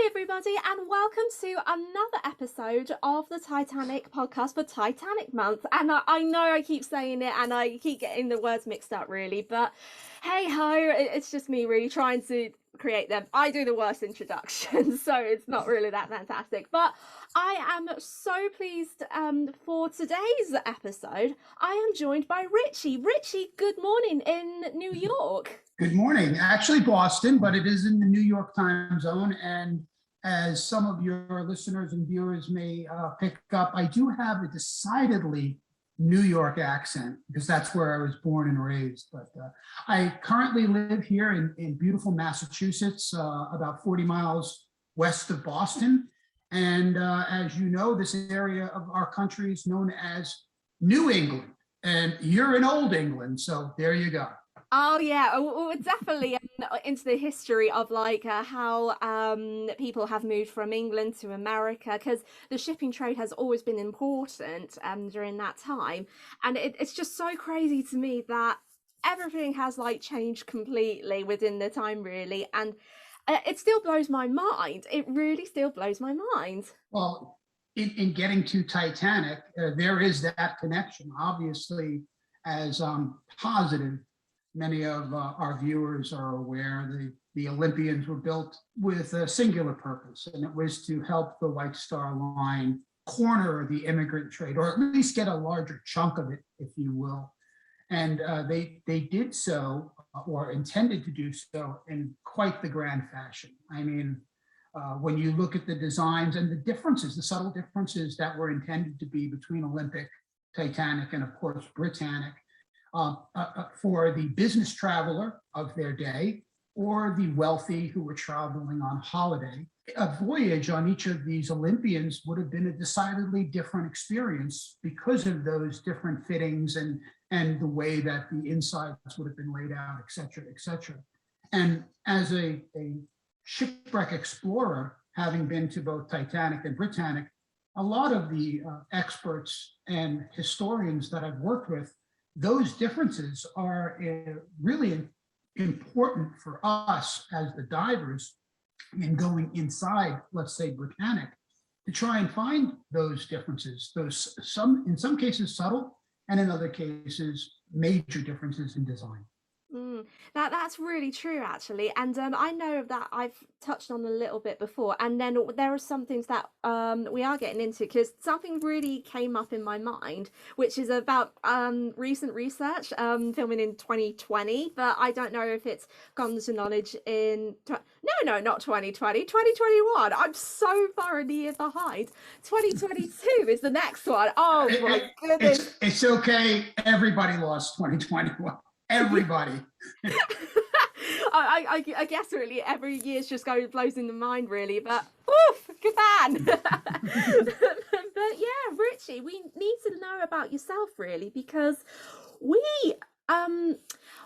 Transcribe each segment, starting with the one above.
Hi, everybody, and welcome to another episode of the Titanic podcast for Titanic month. And I know I keep saying it and I keep getting the words mixed up, really, but hey ho, it's just me really trying to create them. I do the worst introductions, so it's not really that fantastic. But I am so pleased for today's episode. I am joined by Richie. Richie, good morning in New York. Good morning. Actually, Boston, but it is in the New York time zone. And as some of your listeners and viewers may pick up, I do have a decidedly New York accent because that's where I was born and raised. But I currently live here in beautiful Massachusetts, about 40 miles west of Boston. And as you know, this area of our country is known as New England. And you're in Old England. So there you go. Oh yeah, we're definitely into the history of how people have moved from England to America because the shipping trade has always been important during that time, and it's just so crazy to me that everything has changed completely within the time really, and it still blows my mind. It really still blows my mind. Well, in getting to Titanic, there is that connection. Obviously, as positive, many of our viewers are aware, the Olympians were built with a singular purpose, and it was to help the White Star Line corner the immigrant trade, or at least get a larger chunk of it, if you will. And they did so, or intended to do so, in quite the grand fashion. I mean, when you look at the designs and the differences, the subtle differences that were intended to be between Olympic, Titanic, and of course Britannic, for the business traveler of their day or the wealthy who were traveling on holiday, a voyage on each of these Olympians would have been a decidedly different experience because of those different fittings and the way that the insides would have been laid out, et cetera, et cetera. And as a shipwreck explorer, having been to both Titanic and Britannic, a lot of the experts and historians that I've worked with, those differences are really important for us as the divers in going inside, let's say Britannic, to try and find those differences, those in some cases subtle, and in other cases major differences in design. That's really true, actually, and I know that I've touched on a little bit before, and then there are some things that we are getting into because something really came up in my mind, which is about recent research filming in 2020, but I don't know if it's gone to knowledge in no, not 2020, 2021. I'm so far a year behind. 2022 is the next one. Oh my goodness. It's okay. Everybody lost 2021. Everybody. I guess really every year's just blows in the mind really, but oof, good man. But yeah, Richie, we need to know about yourself really because we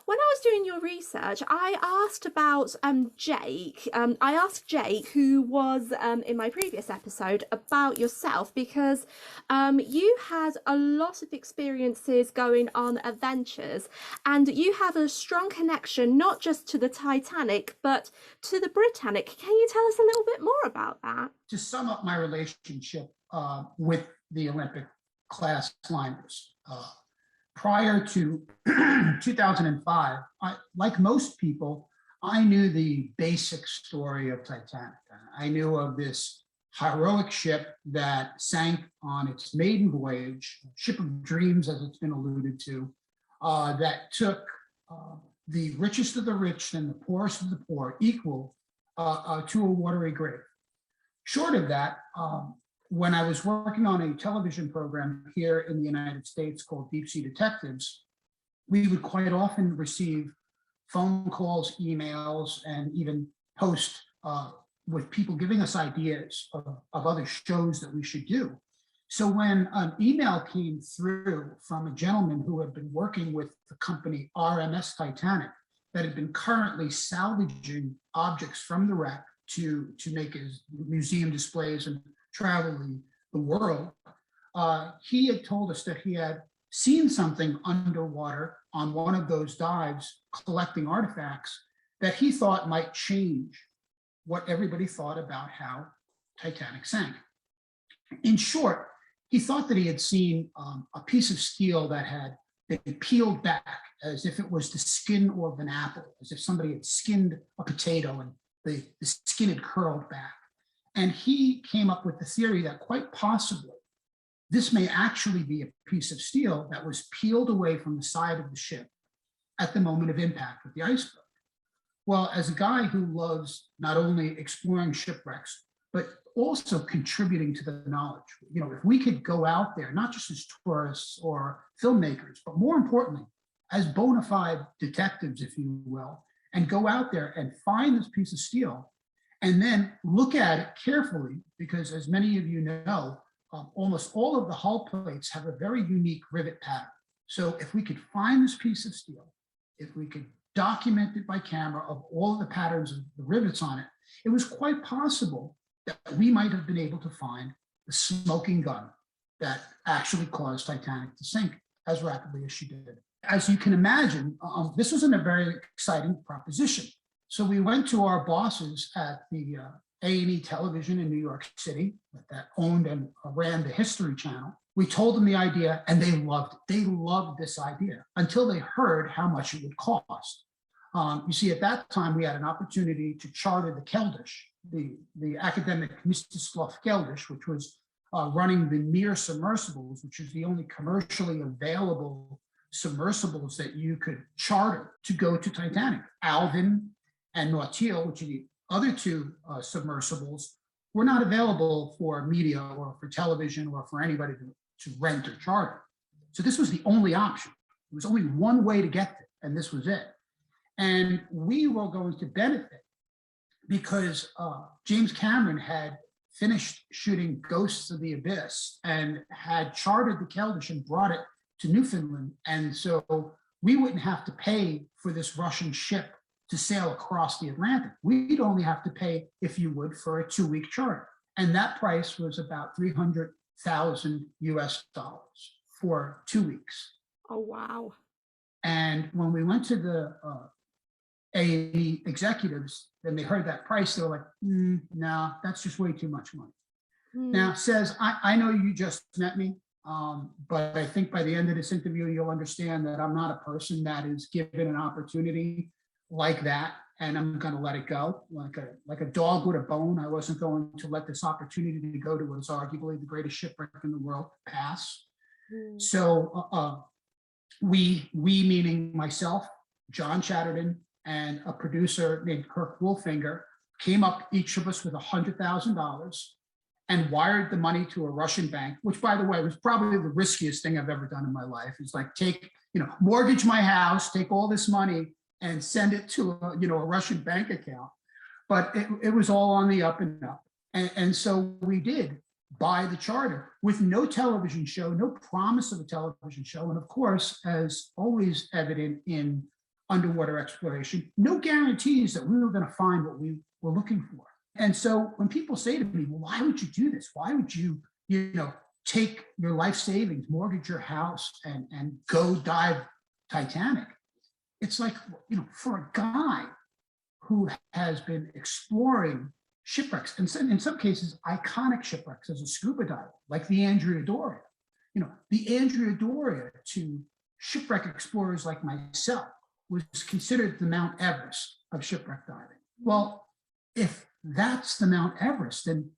when I was doing your research, I asked about Jake. I asked Jake, who was in my previous episode, about yourself because you had a lot of experiences going on adventures, and you have a strong connection not just to the Titanic but to the Britannic. Can you tell us a little bit more about that? To sum up my relationship with the Olympic class liners. Prior to 2005, like most people, I knew the basic story of Titanic. I knew of this heroic ship that sank on its maiden voyage, ship of dreams, as it's been alluded to, that took the richest of the rich and the poorest of the poor, equal to a watery grave. Short of that, when I was working on a television program here in the United States called Deep Sea Detectives, we would quite often receive phone calls, emails, and even posts with people giving us ideas of other shows that we should do. So when an email came through from a gentleman who had been working with the company RMS Titanic that had been currently salvaging objects from the wreck to make his museum displays and travel the world, he had told us that he had seen something underwater on one of those dives collecting artifacts that he thought might change what everybody thought about how Titanic sank. In short, he thought that he had seen a piece of steel that had been peeled back as if it was the skin of an apple, as if somebody had skinned a potato and the skin had curled back. And he came up with the theory that quite possibly this may actually be a piece of steel that was peeled away from the side of the ship at the moment of impact with the iceberg. Well, as a guy who loves not only exploring shipwrecks, but also contributing to the knowledge. If we could go out there, not just as tourists or filmmakers, but more importantly, as bona fide detectives, if you will, and go out there and find this piece of steel and then look at it carefully, because as many of you know, almost all of the hull plates have a very unique rivet pattern. So if we could find this piece of steel, if we could document it by camera of all of the patterns of the rivets on it, it was quite possible that we might have been able to find the smoking gun that actually caused Titanic to sink as rapidly as she did. As you can imagine, this wasn't a very exciting proposition. So we went to our bosses at the A&E Television in New York City that owned and ran the History Channel. We told them the idea and they loved it. They loved this idea until they heard how much it would cost. You see, at that time, we had an opportunity to charter the Keldysh, the academic Mstislav Keldysh, which was running the Mir submersibles, which is the only commercially available submersibles that you could charter to go to Titanic. Alvin and Nautil, which are the other two submersibles, were not available for media or for television or for anybody to rent or charter. So this was the only option. There was only one way to get there, and this was it. And we were going to benefit because James Cameron had finished shooting Ghosts of the Abyss and had chartered the Keldysh and brought it to Newfoundland. And so we wouldn't have to pay for this Russian ship to sail across the Atlantic. We'd only have to pay, if you would, for a 2-week charter. And that price was about $300,000 US for 2 weeks. Oh, wow. And when we went to the A&E executives, and they heard that price, they were like, no, that's just way too much money. Now, says, I know you just met me, but I think by the end of this interview, you'll understand that I'm not a person that is given an opportunity like that, and I'm going to let it go. Like a dog with a bone, I wasn't going to let this opportunity to go to what is arguably the greatest shipwreck in the world pass. So we meaning myself, John Chatterton, and a producer named Kirk Wolfinger, came up, each of us, with $100,000 and wired the money to a Russian bank, which, by the way, was probably the riskiest thing I've ever done in my life. It's like mortgage my house, take all this money and send it to a Russian bank account. But it was all on the up and up. And so we did buy the charter with no television show, no promise of a television show. And of course, as always evident in underwater exploration, no guarantees that we were going to find what we were looking for. And so when people say to me, well, why would you do this? Why would you, take your life savings, mortgage your house and go dive Titanic? It's like, for a guy who has been exploring shipwrecks, and in some cases, iconic shipwrecks as a scuba diver, like the Andrea Doria. The Andrea Doria, to shipwreck explorers like myself, was considered the Mount Everest of shipwreck diving. Well, if that's the Mount Everest, then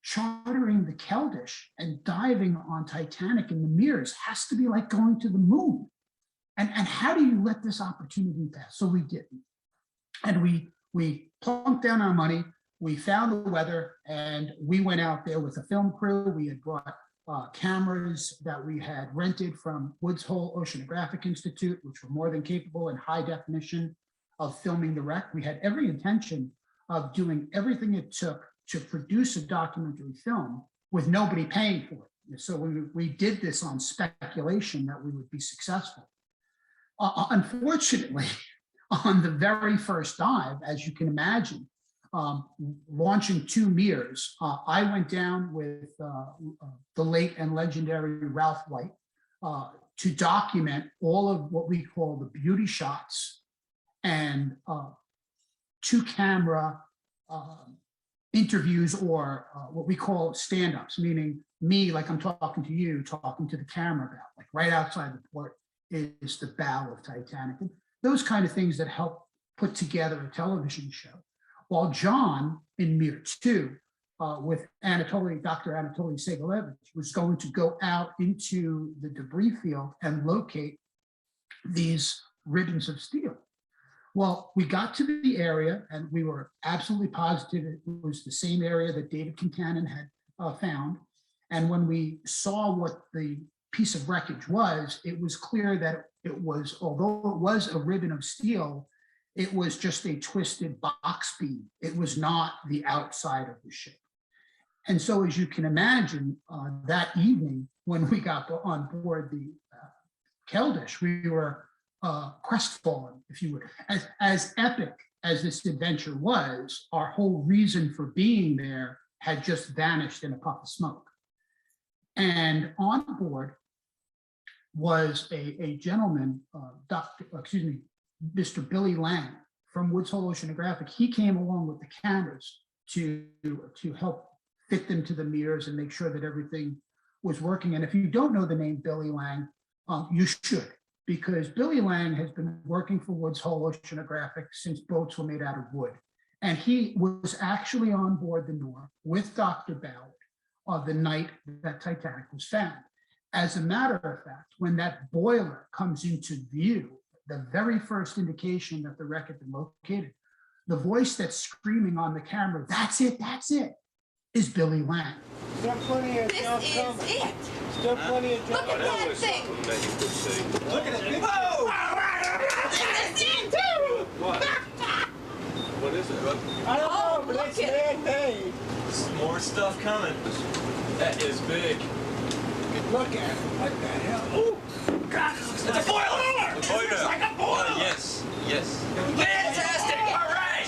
chartering the Keldysh and diving on Titanic in the Mears has to be like going to the moon. And how do you let this opportunity pass? So we didn't. And we plunked down our money, we found the weather, and we went out there with a film crew. We had brought cameras that we had rented from Woods Hole Oceanographic Institute, which were more than capable in high definition of filming the wreck. We had every intention of doing everything it took to produce a documentary film with nobody paying for it. So we did this on speculation that we would be successful. Unfortunately, on the very first dive, as you can imagine, launching 2 Mears, I went down with the late and legendary Ralph White to document all of what we call the beauty shots and 2-camera interviews or what we call stand-ups, meaning me, like I'm talking to you, talking to the camera about, like right outside the port is the bow of Titanic, and those kind of things that help put together a television show. While John in Mir 2, with Dr. Anatoly Segalevich, was going to go out into the debris field and locate these ribbons of steel. Well, we got to the area and we were absolutely positive it was the same area that David Concannon had found. And when we saw what the piece of wreckage was, it was clear that it was, although it was a ribbon of steel, it was just a twisted box beam. It was not the outside of the ship. And so, as you can imagine, that evening when we got on board the Keldysh, we were crestfallen, if you would. As epic as this adventure was, our whole reason for being there had just vanished in a puff of smoke. And on board was a gentleman, Mr. Billy Lang from Woods Hole Oceanographic. He came along with the cameras to help fit them to the mirrors and make sure that everything was working. And if you don't know the name Billy Lang, you should, because Billy Lang has been working for Woods Hole Oceanographic since boats were made out of wood. And he was actually on board the Nore with Dr. Ballard the night that Titanic was found. As a matter of fact, when that boiler comes into view, the very first indication that the wreck had been located, the voice that's screaming on the camera, that's it, is Billy Lang. Still plenty of stuff coming. This is it. Still plenty of Look at that thing. Look at it. Whoa! This is it. What? What is it? I don't Oh, know, but look it's at man-made. More stuff coming. That is big. Look at it. What the hell? Ooh! God, It's a boiler! It looks like a boiler! Yes, yes. Fantastic! All right!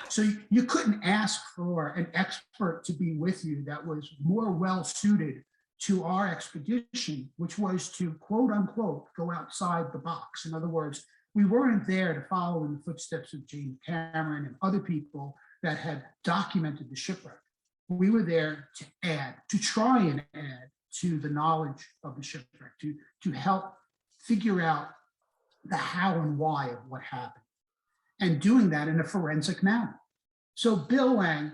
So you couldn't ask for an expert to be with you that was more well suited to our expedition, which was to quote unquote, go outside the box. In other words, we weren't there to follow in the footsteps of James Cameron and other people that had documented the shipwreck. We were there to try and add to the knowledge of the shipwreck, to help figure out the how and why of what happened, and doing that in a forensic manner. So Bill Lang,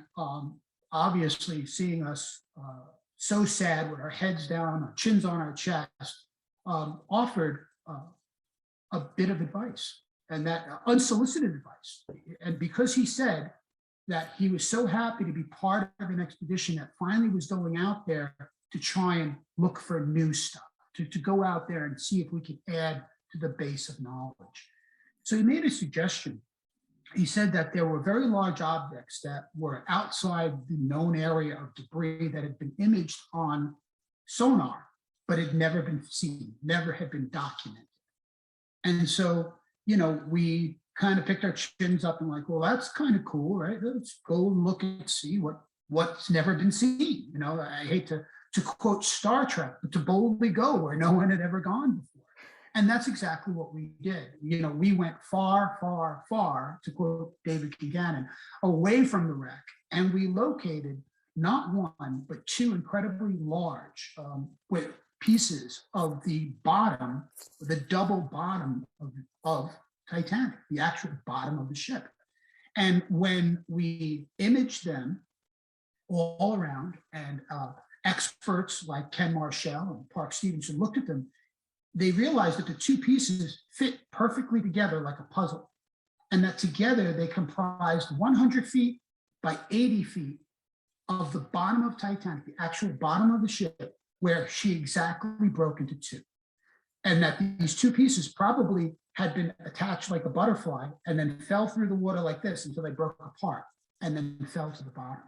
obviously seeing us so sad with our heads down, our chins on our chest, offered a bit of advice, and that unsolicited advice. And because he said that he was so happy to be part of an expedition that finally was going out there to try and look for new stuff, to go out there and see if we could add to the base of knowledge. So he made a suggestion. He said that there were very large objects that were outside the known area of debris that had been imaged on sonar, but had never been seen, never had been documented. And so, we kind of picked our chins up and like, well, that's kind of cool, right? Let's go and look and see what's never been seen. I hate to quote Star Trek, but to boldly go where no one had ever gone before. And that's exactly what we did. We went far, far, far, to quote David Concannon, away from the wreck. And we located not one, but two incredibly large with pieces of the bottom, the double bottom of Titanic, the actual bottom of the ship. And when we imaged them all around, and experts like Ken Marshall and Park Stevenson looked at them, they realized that the two pieces fit perfectly together like a puzzle, and that together they comprised 100 feet by 80 feet of the bottom of Titanic, the actual bottom of the ship, where she exactly broke into two. And that these two pieces probably had been attached like a butterfly and then fell through the water like this until they broke apart and then fell to the bottom.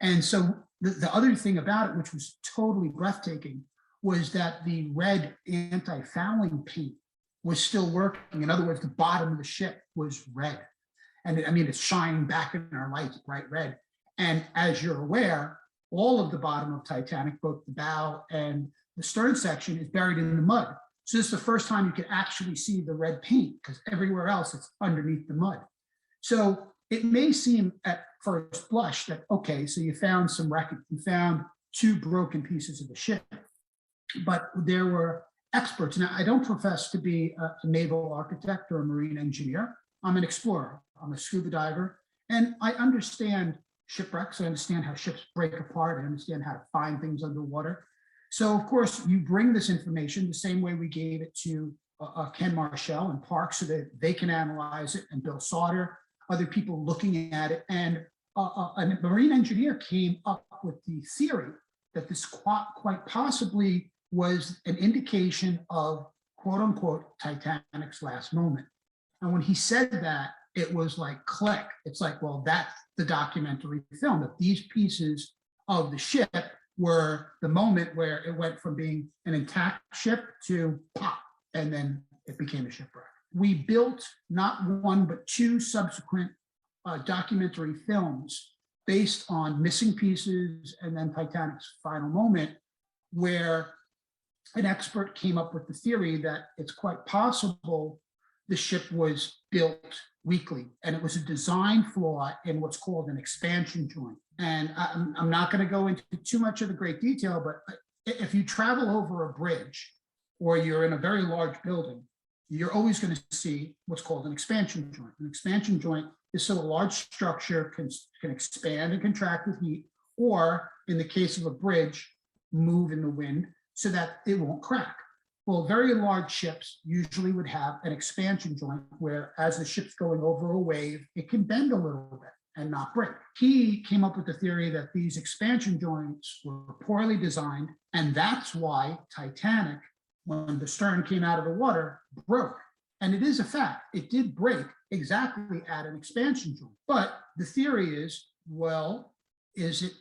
And so the other thing about it, which was totally breathtaking, was that the red anti-fouling paint was still working. In other words, the bottom of the ship was red. And it's shining back in our lights, bright red. And as you're aware, all of the bottom of Titanic, both the bow and the stern section, is buried in the mud. So this is the first time you could actually see the red paint, because everywhere else it's underneath the mud. So it may seem at first blush that, okay, so you found some wreckage, you found two broken pieces of the ship, but there were experts. Now, I don't profess to be a naval architect or a marine engineer. I'm an explorer, I'm a scuba diver, and I understand shipwrecks. I understand how ships break apart. I understand how to find things underwater. So, of course, you bring this information the same way we gave it to Ken Marshall and Park so that they can analyze it, and Bill Sauter, other people looking at it. And a marine engineer came up with the theory that this quite possibly was an indication of, quote unquote, Titanic's last moment. And when he said that, it was like click. It's like, well, that's the documentary film, that these pieces of the ship were the moment where it went from being an intact ship to pop, and then it became a shipwreck. We built not one, but two subsequent documentary films based on missing pieces and then Titanic's final moment, where an expert came up with the theory that it's quite possible the ship was built weakly, and it was a design flaw in what's called an expansion joint. And I'm not going to go into too much of the great detail, but if you travel over a bridge or you're in a very large building, you're always going to see what's called an expansion joint. An expansion joint is so a large structure can expand and contract with heat, or in the case of a bridge, move in the wind so that it won't crack. Well, very large ships usually would have an expansion joint where, as the ship's going over a wave, it can bend a little bit and not break. He came up with the theory that these expansion joints were poorly designed, and that's why Titanic, when the stern came out of the water, broke. And it is a fact, it did break exactly at an expansion joint. But the theory is, well, is it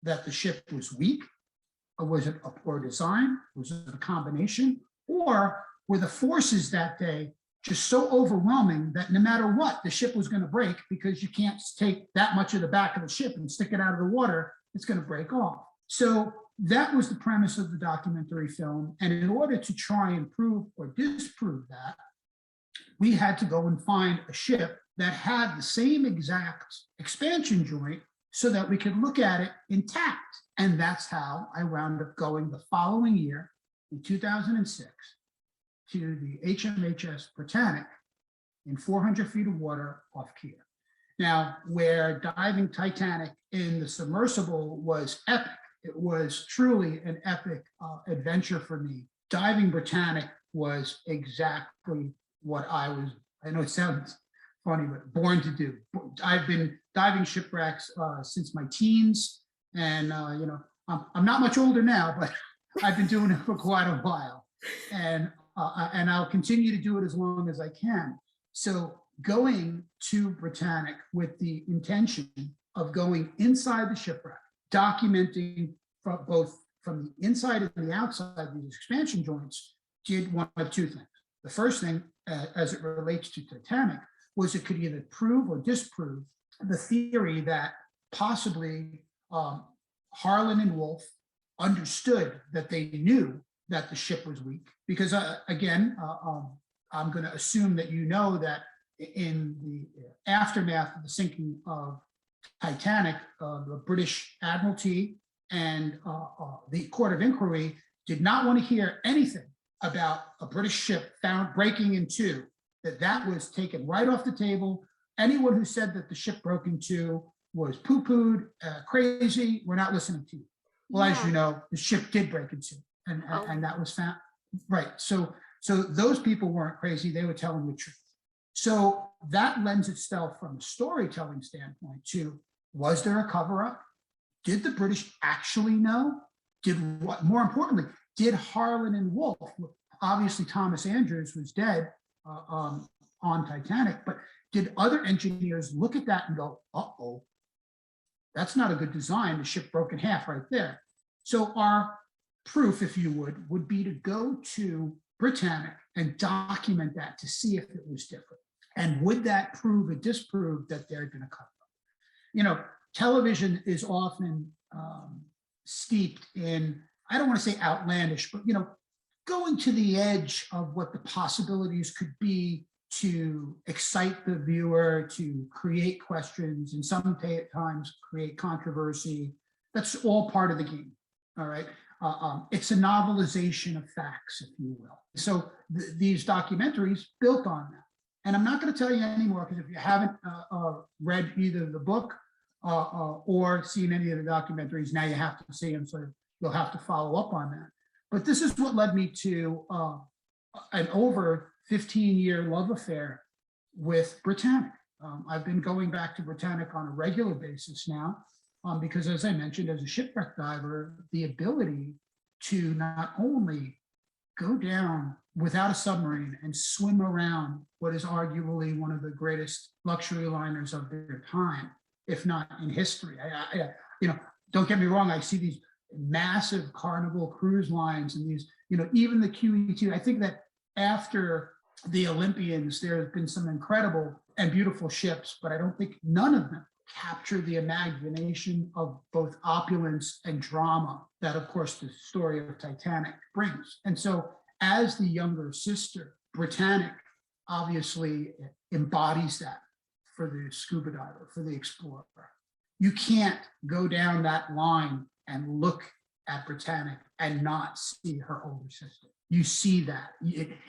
that the ship was weak? Or was it a poor design? Was it a combination? Or were the forces that day just so overwhelming that no matter what, the ship was going to break, because you can't take that much of the back of the ship and stick it out of the water, it's going to break off. So that was the premise of the documentary film. And in order to try and prove or disprove that, we had to go and find a ship that had the same exact expansion joint so that we could look at it intact. And that's how I wound up going the following year, in 2006, to the HMHS Britannic in 400 feet of water off Kia. Now, where diving Titanic in the submersible was epic, it was truly an epic adventure for me. Diving Britannic was exactly what I know it sounds funny, but born to do. I've been diving shipwrecks since my teens. And, I'm not much older now, but I've been doing it for quite a while. And I'll continue to do it as long as I can. So going to Britannic with the intention of going inside the shipwreck, documenting both from the inside and the outside these expansion joints, did one of two things. The first thing, as it relates to Titanic, was it could either prove or disprove the theory that possibly Harlan and Wolff understood that they knew that the ship was weak. Because again, I'm going to assume that you know that in the aftermath of the sinking of Titanic, the British Admiralty and the Court of Inquiry did not want to hear anything about a British ship found breaking in two, that was taken right off the table. Anyone who said that the ship broke in two was poo-pooed, crazy, we're not listening to you. Well, yeah. As you know, the ship did break in two, and that was found, right. So those people weren't crazy, they were telling the truth. So that lends itself from a storytelling standpoint to, was there a cover-up? Did the British actually know? More importantly, did Harlan and Wolff, obviously Thomas Andrews was dead on Titanic, but did other engineers look at that and go, uh-oh, that's not a good design, the ship broke in half right there. So our proof, if you would be to go to Britannic and document that to see if it was different. And would that prove or disprove that there had been a cover-up? Television is often steeped in, I don't want to say outlandish, but going to the edge of what the possibilities could be to excite the viewer, to create questions, and sometimes create controversy. That's all part of the game, all right? It's a novelization of facts, if you will. So these documentaries built on that. And I'm not going to tell you anymore, because if you haven't read either the book or seen any of the documentaries, now you have to see them, so you'll have to follow up on that. But this is what led me to an over 15-year love affair with Britannic. I've been going back to Britannic on a regular basis now, because as I mentioned, as a shipwreck diver, the ability to not only go down without a submarine and swim around what is arguably one of the greatest luxury liners of their time, if not in history. Don't get me wrong, I see these massive Carnival cruise lines and these, even the QE2. I think that after the Olympians, there have been some incredible and beautiful ships, but I don't think none of them capture the imagination of both opulence and drama that, of course, the story of Titanic brings. And so as the younger sister, Britannic obviously embodies that for the scuba diver, for the explorer. You can't go down that line and look at Britannic and not see her older sister. You see that.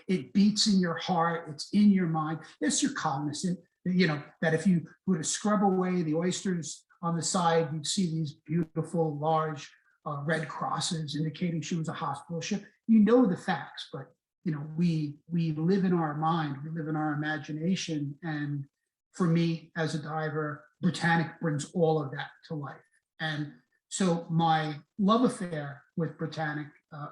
It beats in your heart, it's in your mind. Yes, you're cognizant, that if you were to scrub away the oysters on the side, you'd see these beautiful, large red crosses indicating she was a hospital ship. You know the facts, but we live in our mind, we live in our imagination. And for me as a diver, Britannic brings all of that to life. And so my love affair with Britannic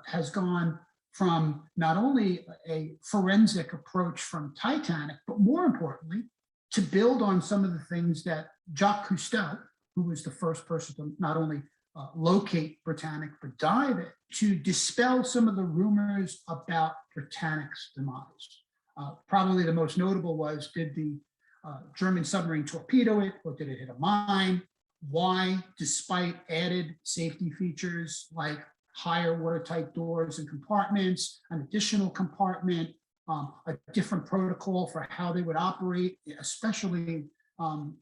has gone from not only a forensic approach from Titanic, but more importantly, to build on some of the things that Jacques Cousteau, who was the first person to not only locate Britannic, but dive it, to dispel some of the rumors about Britannic's demise. Probably the most notable was, did the German submarine torpedo it, or did it hit a mine? Why, despite added safety features like higher watertight doors and compartments, an additional compartment, a different protocol for how they would operate, especially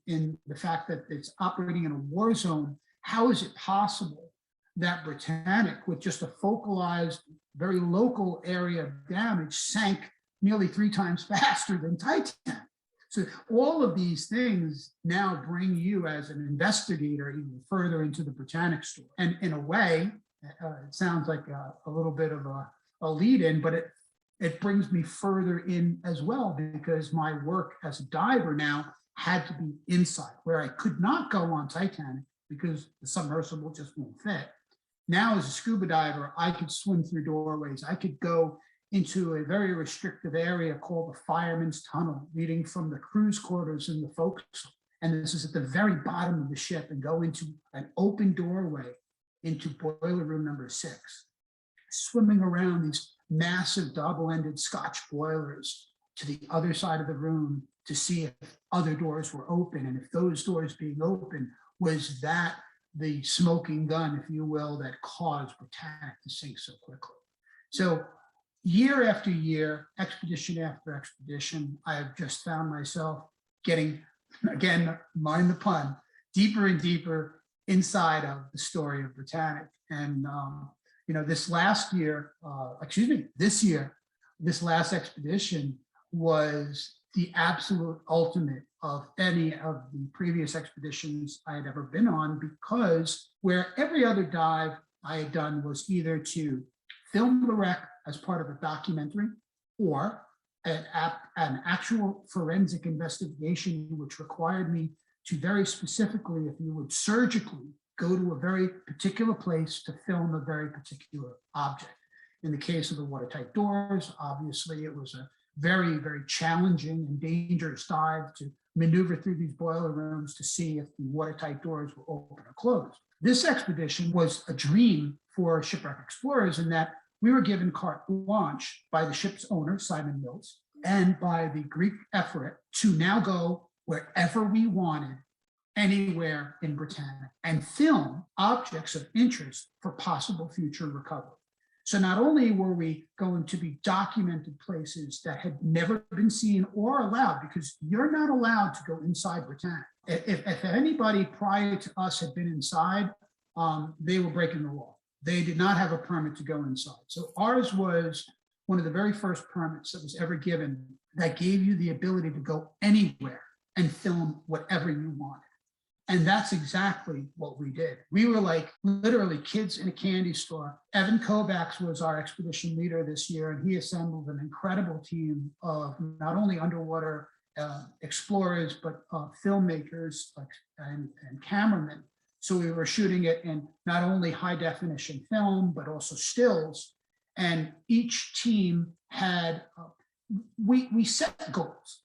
in the fact that it's operating in a war zone, how is it possible that Britannic, with just a focalized, very local area of damage, sank nearly 3 times faster than Titanic? So all of these things now bring you as an investigator even further into the Britannic story. And in a way, it sounds like a little bit of a lead-in, but it brings me further in as well, because my work as a diver now had to be inside, where I could not go on Titanic because the submersible just won't fit. Now as a scuba diver, I could swim through doorways. I could go into a very restrictive area called the Fireman's Tunnel, leading from the cruise quarters in the forecastle. And this is at the very bottom of the ship, and go into an open doorway into boiler room number 6, swimming around these massive double-ended Scotch boilers to the other side of the room to see if other doors were open. And if those doors being open, was that the smoking gun, if you will, that caused Britannic to sink so quickly. So year after year, expedition after expedition, I have just found myself getting, again, mind the pun, deeper and deeper inside of the story of Britannic. And this last year, this last expedition was the absolute ultimate of any of the previous expeditions I had ever been on, because where every other dive I had done was either to film the wreck as part of a documentary, or an actual forensic investigation, which required me to very specifically, if you would, surgically go to a very particular place to film a very particular object. In the case of the watertight doors, obviously it was a very, very challenging and dangerous dive to maneuver through these boiler rooms to see if the watertight doors were open or closed. This expedition was a dream for shipwreck explorers, in that we were given carte blanche by the ship's owner, Simon Mills, and by the Greek effort to now go wherever we wanted, anywhere in Britannic, and film objects of interest for possible future recovery. So not only were we going to be documented places that had never been seen or allowed, because you're not allowed to go inside Britannic. If anybody prior to us had been inside, they were breaking the law. They did not have a permit to go inside. So ours was one of the very first permits that was ever given that gave you the ability to go anywhere and film whatever you wanted. And that's exactly what we did. We were like literally kids in a candy store. Evan Kovacs was our expedition leader this year, and he assembled an incredible team of not only underwater explorers, but filmmakers and cameramen. So we were shooting it in not only high definition film, but also stills. And each team had, we set goals.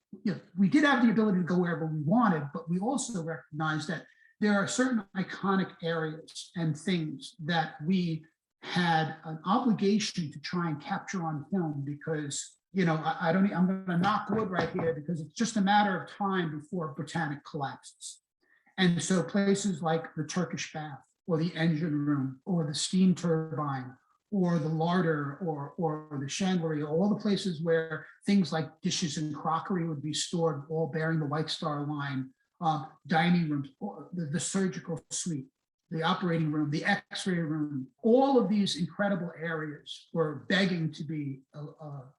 We did have the ability to go wherever we wanted, but we also recognized that there are certain iconic areas and things that we had an obligation to try and capture on film because, I'm going to knock wood right here because it's just a matter of time before Britannic collapses. And so places like the Turkish bath or the engine room or the steam turbine or the larder or the chandelier, all the places where things like dishes and crockery would be stored, all bearing the White Star line, dining rooms, the surgical suite, the operating room, the x-ray room, all of these incredible areas were begging to be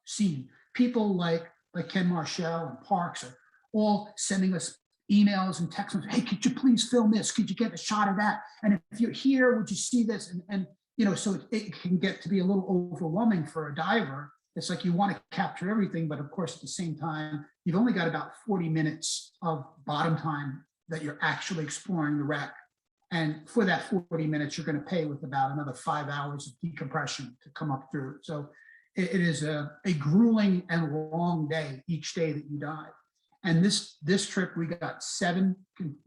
seen. People like Ken Marshall and Parks are all sending us emails and text messages, hey, could you please film this? Could you get a shot of that? And if you're here, would you see this? And so it can get to be a little overwhelming for a diver. It's like you want to capture everything, but of course, at the same time, you've only got about 40 minutes of bottom time that you're actually exploring the wreck. And for that 40 minutes, you're going to pay with about another 5 hours of decompression to come up through. So it is a grueling and long day each day that you dive. And this trip, we got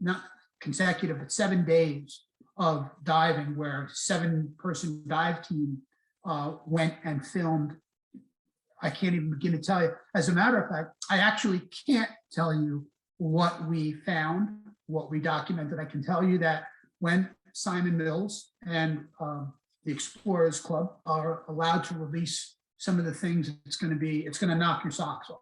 not consecutive, but 7 days of diving where 7-person dive team went and filmed. I can't even begin to tell you. As a matter of fact, I actually can't tell you what we found, what we documented. I can tell you that when Simon Mills and the Explorers Club are allowed to release some of the things, it's going to knock your socks off.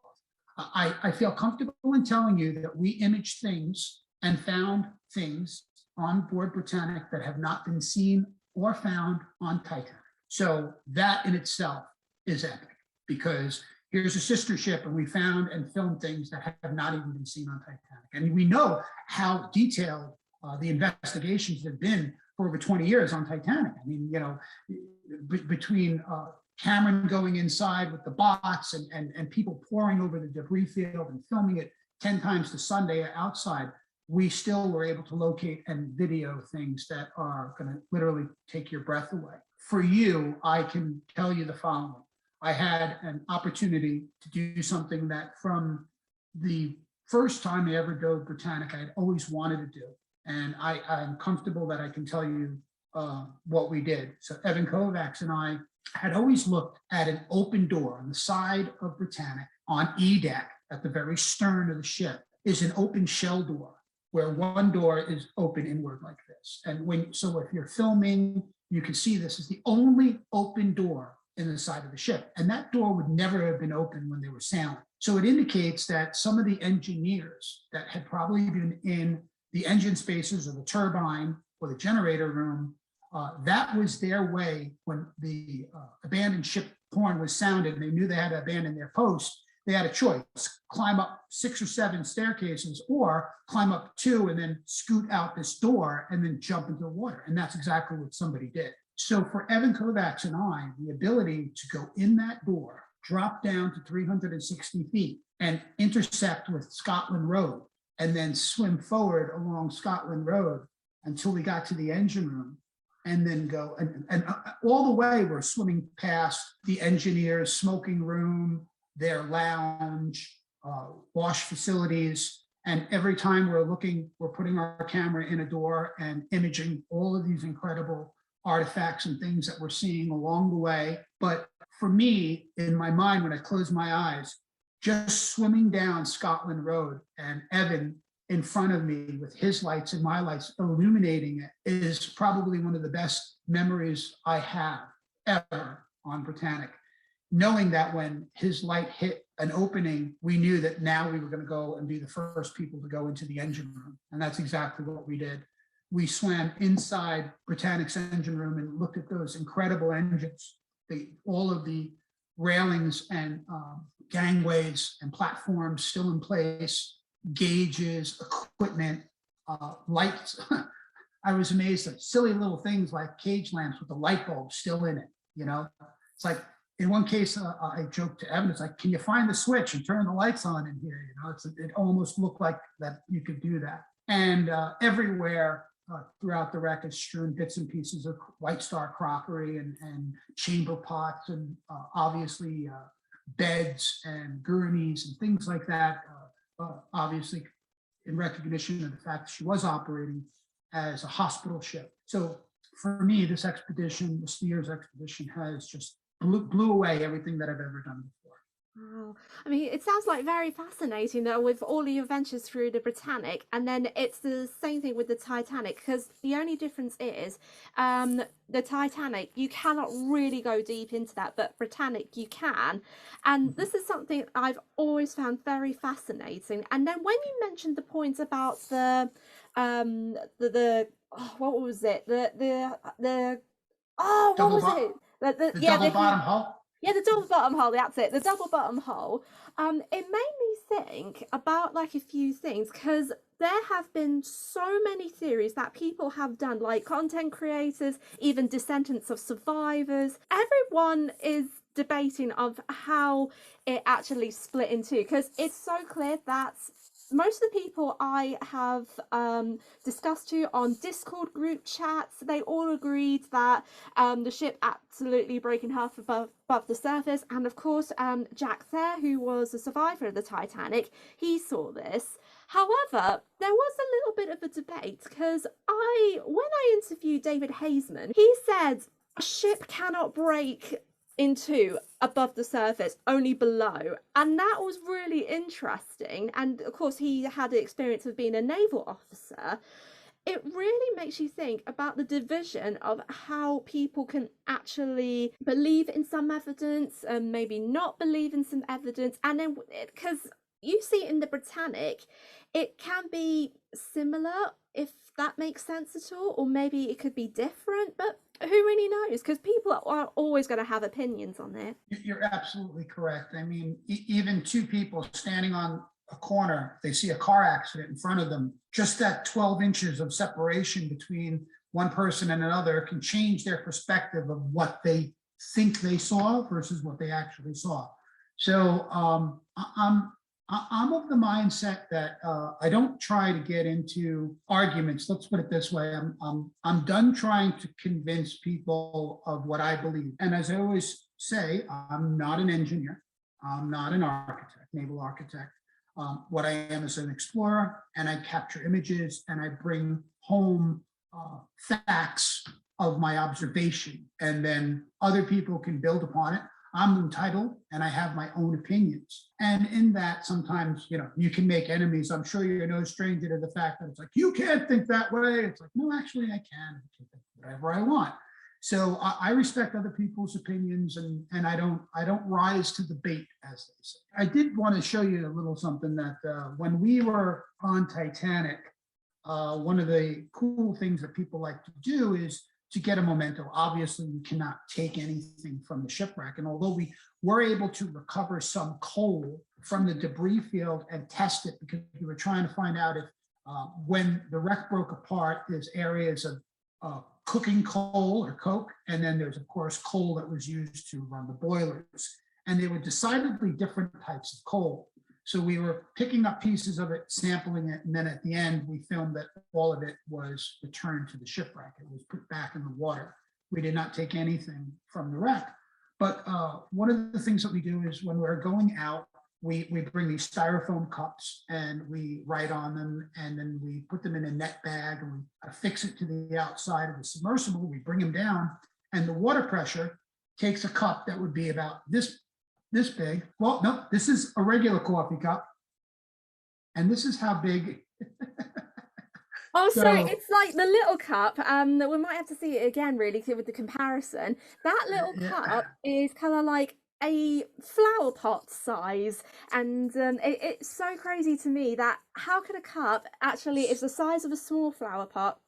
I feel comfortable in telling you that we imaged things and found things on board Britannic that have not been seen or found on Titanic. So that in itself is epic because here's a sister ship and we found and filmed things that have not even been seen on Titanic. And we know how detailed the investigations have been for over 20 years on Titanic. I mean, between Cameron going inside with the bots and people pouring over the debris field and filming it 10 times to Sunday outside, we still were able to locate and video things that are going to literally take your breath away. For you, I can tell you the following. I had an opportunity to do something that from the first time I ever dove Britannic, I had always wanted to do. And I'm comfortable that I can tell you what we did. So Evan Kovacs and I had always looked at an open door on the side of Britannic on E deck at the very stern of the ship is an open shell door where one door is open inward like this. And so if you're filming, you can see this is the only open door in the side of the ship. And that door would never have been open when they were sailing. So it indicates that some of the engineers that had probably been in the engine spaces or the turbine or the generator room, that was their way when the abandoned ship horn was sounded and they knew they had to abandon their post. They had a choice, climb up 6 or 7 staircases or climb up 2 and then scoot out this door and then jump into the water. And that's exactly what somebody did. So for Evan Kovacs and I, the ability to go in that door, drop down to 360 feet and intersect with Scotland Road and then swim forward along Scotland Road until we got to the engine room and then go and all the way we're swimming past the engineer's smoking room, their lounge, wash facilities. And every time we're putting our camera in a door and imaging all of these incredible artifacts and things that we're seeing along the way. But for me, in my mind, when I close my eyes, just swimming down Scotland Road and Evan in front of me with his lights and my lights illuminating it is probably one of the best memories I have ever on Britannic, knowing that when his light hit an opening, we knew that now we were going to go and be the first people to go into the engine room. And that's exactly what we did. We swam inside Britannic's engine room and looked at those incredible engines, all of the railings and gangways and platforms still in place, gauges, equipment, lights. I was amazed at silly little things like cage lamps with the light bulb still in it. It's like, in one case, I joked to Evan, it's like, can you find the switch and turn the lights on in here? It almost looked like that you could do that. And everywhere throughout the wreck is strewn bits and pieces of White Star crockery and chamber pots and obviously beds and gurneys and things like that. Obviously, in recognition of the fact that she was operating as a hospital ship. So for me, this expedition, the Steers expedition, has just blew away everything that I've ever done before. Wow. I mean, it sounds like very fascinating though, with all your adventures through the Britannic, and then it's the same thing with the Titanic, because the only difference is the Titanic, you cannot really go deep into that, but Britannic you can. And this is something I've always found very fascinating. And then when you mentioned the point about the what was it? The what was it? The double bottom hull? Yeah, the double bottom hull, that's it, the double bottom hull. It made me think about like a few things, because there have been so many theories that people have done, like content creators, even descendants of survivors. Everyone is debating of how it actually split in two, because it's so clear that most of the people I have discussed to on Discord group chats, they all agreed that the ship absolutely broke in half above the surface. And of course, Jack Thayer, who was a survivor of the Titanic, he saw this. However, there was a little bit of a debate, because when I interviewed David Haseman, he said a ship cannot break in two above the surface, only below. And that was really interesting. And of course, he had the experience of being a naval officer. It really makes you think about the division of how people can actually believe in some evidence and maybe not believe in some evidence. And then, because you see in the Britannic, it can be similar, if that makes sense at all, or maybe it could be different, but who really knows? Because people are always going to have opinions on it. You're absolutely correct. I mean, even two people standing on a corner, they see a car accident in front of them, just that 12 inches of separation between one person and another can change their perspective of what they think they saw versus what they actually saw. So I'm of the mindset that I don't try to get into arguments. Let's put it this way. I'm done trying to convince people of what I believe. And as I always say, I'm not an engineer. I'm not an architect, naval architect. What I am is an explorer, and I capture images and I bring home facts of my observation, and then other people can build upon it. I'm entitled and I have my own opinions. And in that, sometimes, you can make enemies. I'm sure you're no stranger to the fact that it's like, you can't think that way. It's like, no, actually I can. I can think whatever I want. So I respect other people's opinions, and I don't rise to the bait, as they say. I did want to show you a little something that when we were on Titanic, one of the cool things that people like to do is to get a memento. Obviously, we cannot take anything from the shipwreck. And although we were able to recover some coal from the debris field and test it, because we were trying to find out if when the wreck broke apart, there's areas of cooking coal or coke, and then there's of course coal that was used to run the boilers. And they were decidedly different types of coal. So we were picking up pieces of it, sampling it, and then at the end, we filmed that all of it was returned to the shipwreck. It was put back in the water. We did not take anything from the wreck. But one of the things that we do is when we're going out, we bring these styrofoam cups and we write on them, and then we put them in a net bag and we affix it to the outside of the submersible. We bring them down, and the water pressure takes a cup that would be about this big. Well, no, this is a regular coffee cup. And this is how big. Oh, so So it's like the little cup. We might have to see it again, really, with the comparison. That little yeah, cup is kind of like a flower pot size, and it's so crazy to me that how could a cup actually is the size of a small flower pot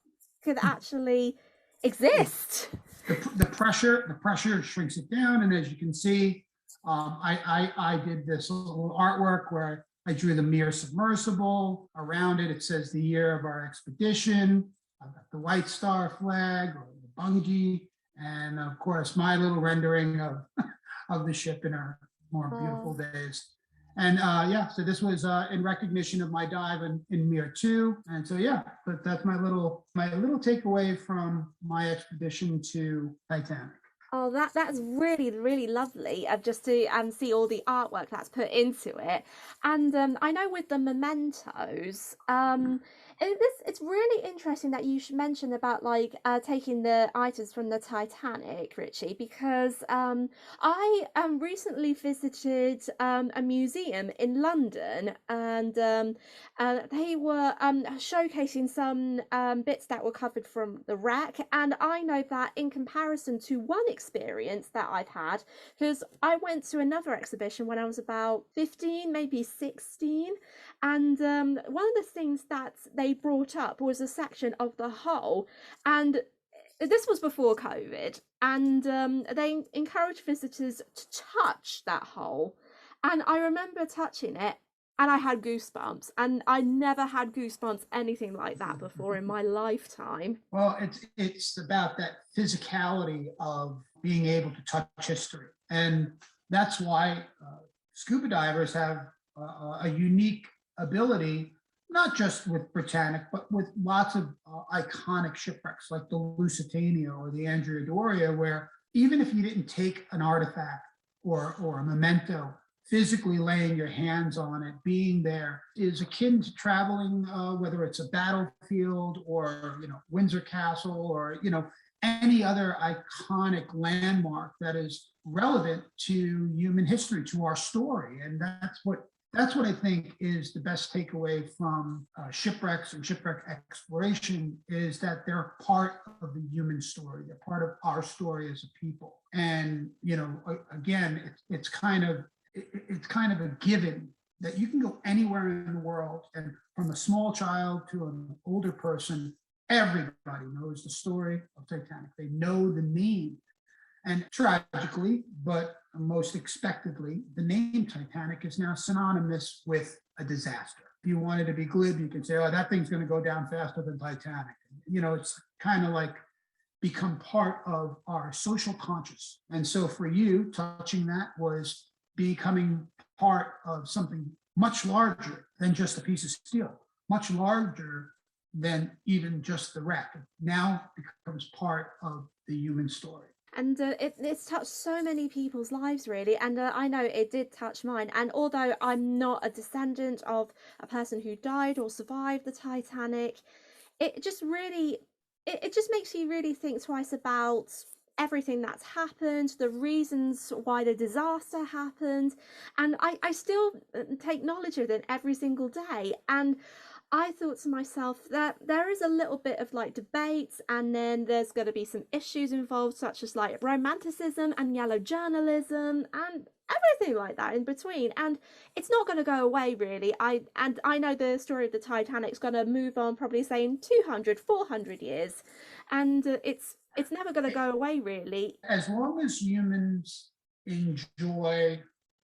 could actually it, exist? the pressure shrinks it down, and as you can see, I did this little artwork where I drew the Mir submersible. Around it, it says the year of our expedition. I've got the White Star flag or the bungee, and of course my little rendering of of the ship in our more beautiful Oh. days. And yeah, so this was in recognition of my dive in Mir 2. And so yeah, but that's my little takeaway from my expedition to Titanic. Oh, that's really really lovely. Just to see all the artwork that's put into it, and I know with the mementos, it's really interesting that you should mention about like taking the items from the Titanic, Richie, because I recently visited a museum in London, and they were showcasing some bits that were covered from the wreck. And I know that in comparison to one experience that I've had, because I went to another exhibition when I was about 15, maybe 16, and one of the things that they brought up was a section of the hull, and this was before COVID, and they encouraged visitors to touch that hole. And I remember touching it, and I had goosebumps, and I never had goosebumps anything like that before in my lifetime. Well, it's about that physicality of being able to touch history, and that's why scuba divers have a unique ability, not just with Britannic, but with lots of iconic shipwrecks like the Lusitania or the Andrea Doria, where even if you didn't take an artifact or a memento, physically laying your hands on it, being there is akin to traveling, whether it's a battlefield or Windsor Castle or any other iconic landmark that is relevant to human history, to our story, and that's what I think is the best takeaway from shipwrecks and shipwreck exploration, is that they're part of the human story. They're part of our story as a people. And again, it's kind of a given that you can go anywhere in the world, and from a small child to an older person, everybody knows the story of Titanic. They know the name. And tragically, but most expectedly, the name Titanic is now synonymous with a disaster. If you wanted to be glib, you could say, oh, that thing's going to go down faster than Titanic. It's kind of like become part of our social conscious. And so for you, touching that was becoming part of something much larger than just a piece of steel, much larger than even just the wreck. It now becomes part of the human story. And it's touched so many people's lives, really. And I know it did touch mine. And although I'm not a descendant of a person who died or survived the Titanic, it just really, it just makes you really think twice about everything that's happened, the reasons why the disaster happened. And I still take knowledge of it every single day. And I thought to myself that there is a little bit of like debate, and then there's going to be some issues involved, such as like romanticism and yellow journalism and everything like that in between. And it's not going to go away, really. I know the story of the Titanic's going to move on, probably saying 200, 400 years, and it's never going to go away, really. As long as humans enjoy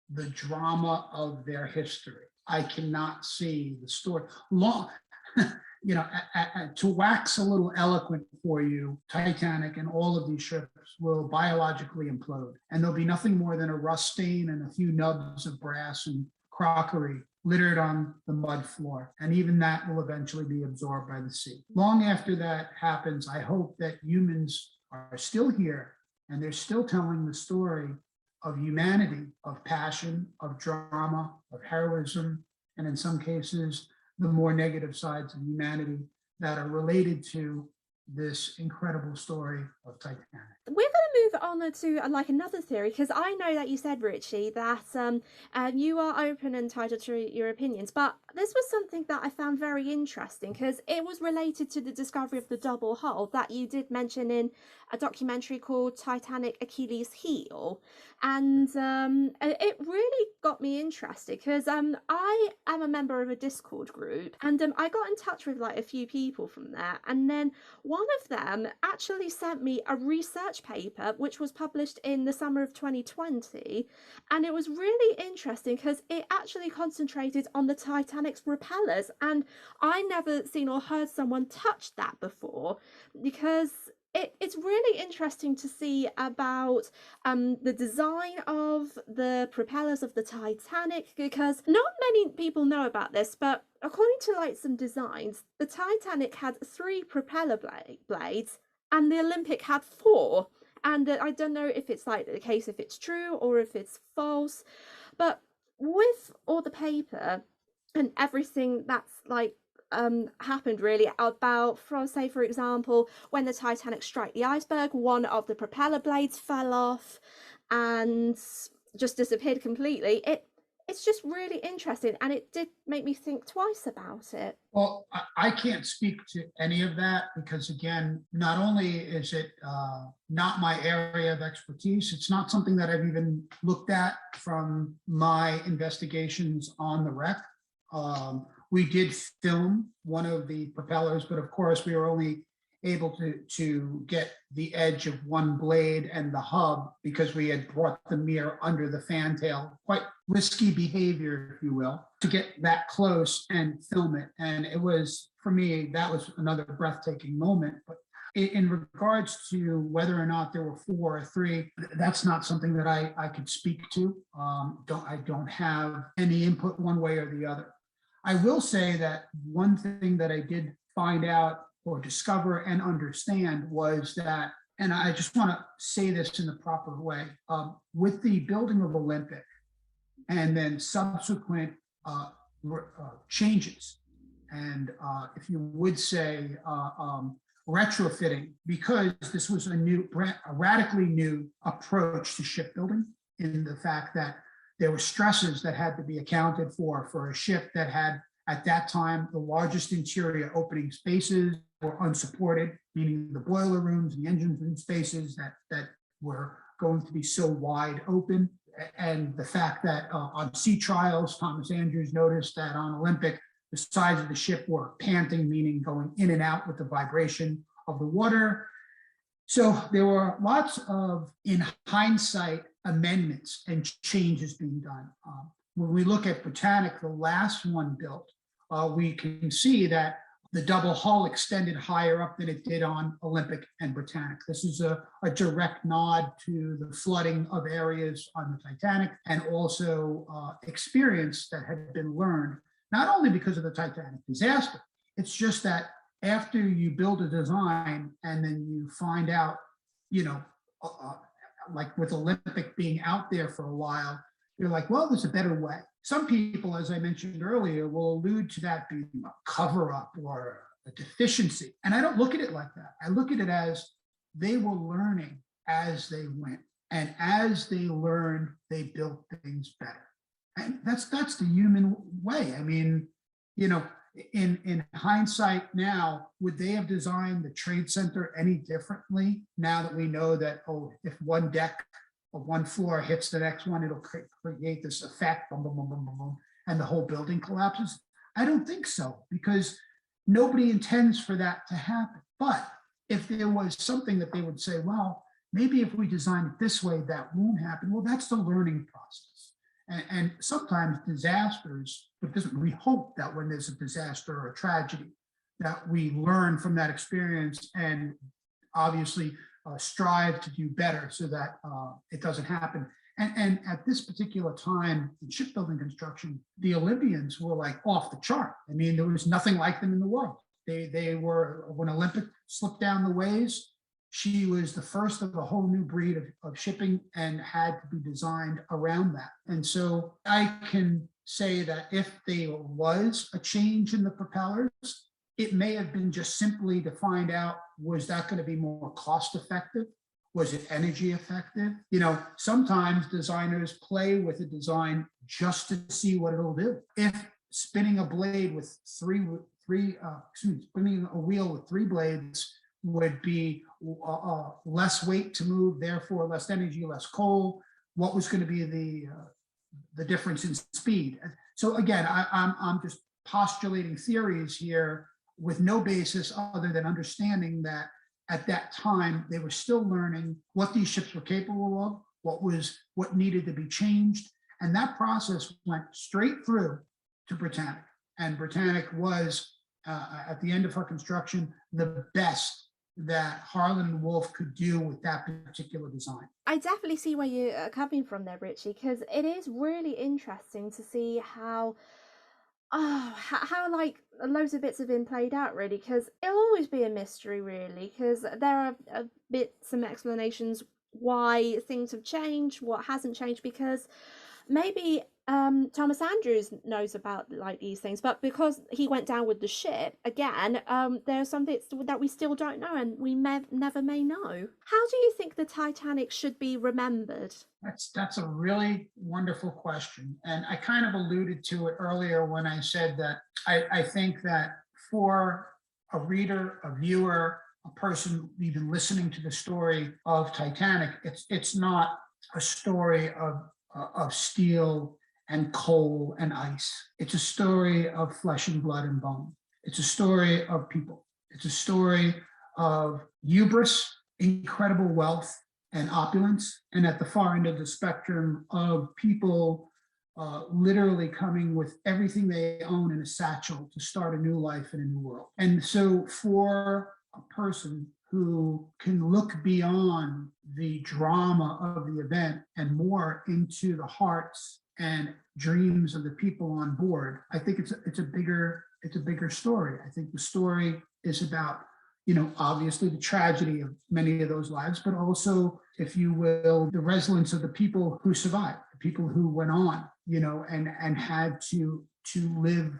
the drama of their history, I cannot see the story. Long, to wax a little eloquent for you, Titanic and all of these ships will biologically implode, and there'll be nothing more than a rust stain and a few nubs of brass and crockery littered on the mud floor. And even that will eventually be absorbed by the sea. Long after that happens, I hope that humans are still here and they're still telling the story of humanity, of passion, of drama, of heroism, and in some cases, the more negative sides of humanity that are related to this incredible story of Titanic. We're going to move on to like another theory, because I know that you said, Richie, that you are open and entitled to your opinions, but this was something that I found very interesting because it was related to the discovery of the double hull that you did mention in a documentary called Titanic, Achilles' Heel. And it really got me interested because I am a member of a Discord group, and I got in touch with like a few people from there. And then one of them actually sent me a research paper which was published in the summer of 2020. And it was really interesting because it actually concentrated on the Titanic's propellers. And I never seen or heard someone touch that before, because it's really interesting to see about the design of the propellers of the Titanic, because not many people know about this, but according to like some designs, the Titanic had 3 propeller blades and the Olympic had 4. And I don't know if it's like the case, if it's true or if it's false, but with all the paper and everything that's like happened really about, from say for example, when the Titanic struck the iceberg, one of the propeller blades fell off and just disappeared completely. It's just really interesting, and it did make me think twice about it. Well, I can't speak to any of that because, again, not only is it not my area of expertise, it's not something that I've even looked at from my investigations on the wreck. We did film one of the propellers, but of course we were only able to get the edge of one blade and the hub because we had brought the mirror under the fantail. Quite risky behavior, if you will, to get that close and film it. And it was, for me, that was another breathtaking moment. But in regards to whether or not there were 4 or 3, that's not something that I could speak to. I don't have any input one way or the other. I will say that one thing that I did find out or discover and understand was that, and I just want to say this in the proper way, with the building of Olympic and then subsequent changes, and if you would say retrofitting, because this was a radically new approach to shipbuilding, in the fact that there were stresses that had to be accounted for a ship that had, at that time, the largest interior opening spaces were unsupported, meaning the boiler rooms and the engine room spaces that were going to be so wide open. And the fact that on sea trials, Thomas Andrews noticed that on Olympic, the sides of the ship were panting, meaning going in and out with the vibration of the water. So there were lots of, in hindsight, amendments and changes being done. When we look at Britannic, the last one built, we can see that the double hull extended higher up than it did on Olympic and Britannic. This is a direct nod to the flooding of areas on the Titanic, and also experience that had been learned, not only because of the Titanic disaster. It's just that after you build a design and then you find out, like with Olympic being out there for a while, you're like, well, there's a better way. Some people, as I mentioned earlier, will allude to that being a cover-up or a deficiency. And I don't look at it like that. I look at it as they were learning as they went. And as they learned, they built things better. And that's the human way. I mean, in hindsight now, would they have designed the Trade Center any differently now that we know that, if one deck of one floor hits the next one, it'll create this effect, boom, boom, boom, boom, boom, boom, and the whole building collapses? I don't think so, because nobody intends for that to happen. But if there was something that they would say, well, maybe if we design it this way, that won't happen. Well, that's the learning process. And sometimes disasters, but we hope that when there's a disaster or a tragedy, that we learn from that experience and obviously strive to do better so that it doesn't happen. And at this particular time in shipbuilding construction, the Olympians were like off the chart. I mean, there was nothing like them in the world. They were, when Olympic slipped down the ways, she was the first of a whole new breed of shipping and had to be designed around that. And so I can say that if there was a change in the propellers, it may have been just simply to find out, was that going to be more cost effective? Was it energy effective? Sometimes designers play with a design just to see what it'll do. If spinning a blade with spinning a wheel with three blades would be less weight to move, therefore less energy, less coal. What was going to be the difference in speed? So again, I'm just postulating theories here with no basis other than understanding that at that time they were still learning what these ships were capable of, what needed to be changed, and that process went straight through to Britannic. And Britannic was at the end of her construction the best that Harlan and Wolff could do with that particular design. I definitely see where you're coming from there, Richie, because it is really interesting to see how like loads of bits have been played out, really, because it'll always be a mystery, really, because there are some explanations why things have changed, what hasn't changed, because maybe Thomas Andrews knows about like these things, but because he went down with the ship again, there are some bits that we still don't know, and we never may know. How do you think the Titanic should be remembered? That's a really wonderful question, and I kind of alluded to it earlier when I said that I think that for a reader, a viewer, a person even listening to the story of Titanic, it's not a story of steel and coal and ice. It's a story of flesh and blood and bone. It's a story of people. It's a story of hubris, incredible wealth and opulence, and at the far end of the spectrum of people literally coming with everything they own in a satchel to start a new life in a new world. And so for a person who can look beyond the drama of the event and more into the hearts and dreams of the people on board, I think it's a bigger story. I think the story is about, obviously the tragedy of many of those lives, but also, if you will, the resilience of the people who survived, the people who went on, and had to live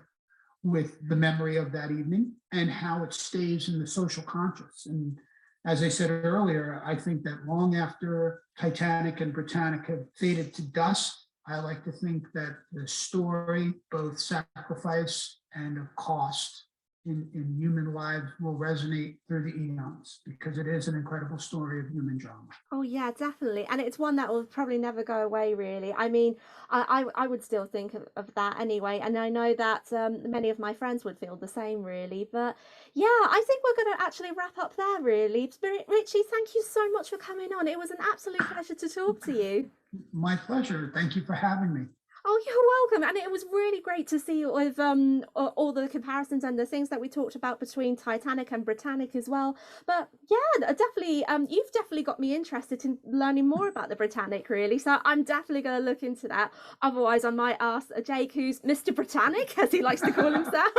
with the memory of that evening and how it stays in the social conscious. And as I said earlier, I think that long after Titanic and Britannic have faded to dust, I like to think that the story, both sacrifice and of cost in human lives, will resonate through the eons, because it is an incredible story of human drama. Oh yeah, definitely, and it's one that will probably never go away, really. I mean, I would still think of that anyway, and I know that many of my friends would feel the same, really. But yeah, I think we're going to actually wrap up there, really. Richie, thank you so much for coming on. It was an absolute pleasure to talk to you. My pleasure. Thank you for having me. Oh, you're welcome. And it was really great to see with all the comparisons and the things that we talked about between Titanic and Britannic as well. But yeah, definitely, you've definitely got me interested in learning more about the Britannic, really. So I'm definitely going to look into that. Otherwise, I might ask Jake, who's Mr. Britannic, as he likes to call himself.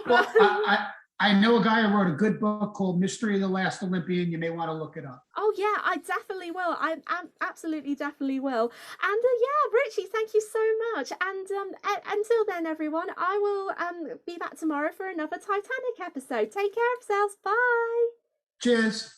Well, I know a guy who wrote a good book called Mystery of the Last Olympian. You may want to look it up. Oh yeah, I definitely will. I absolutely definitely will. And yeah, Richie, thank you so much. And until then, everyone, I will be back tomorrow for another Titanic episode. Take care of yourselves. Bye. Cheers.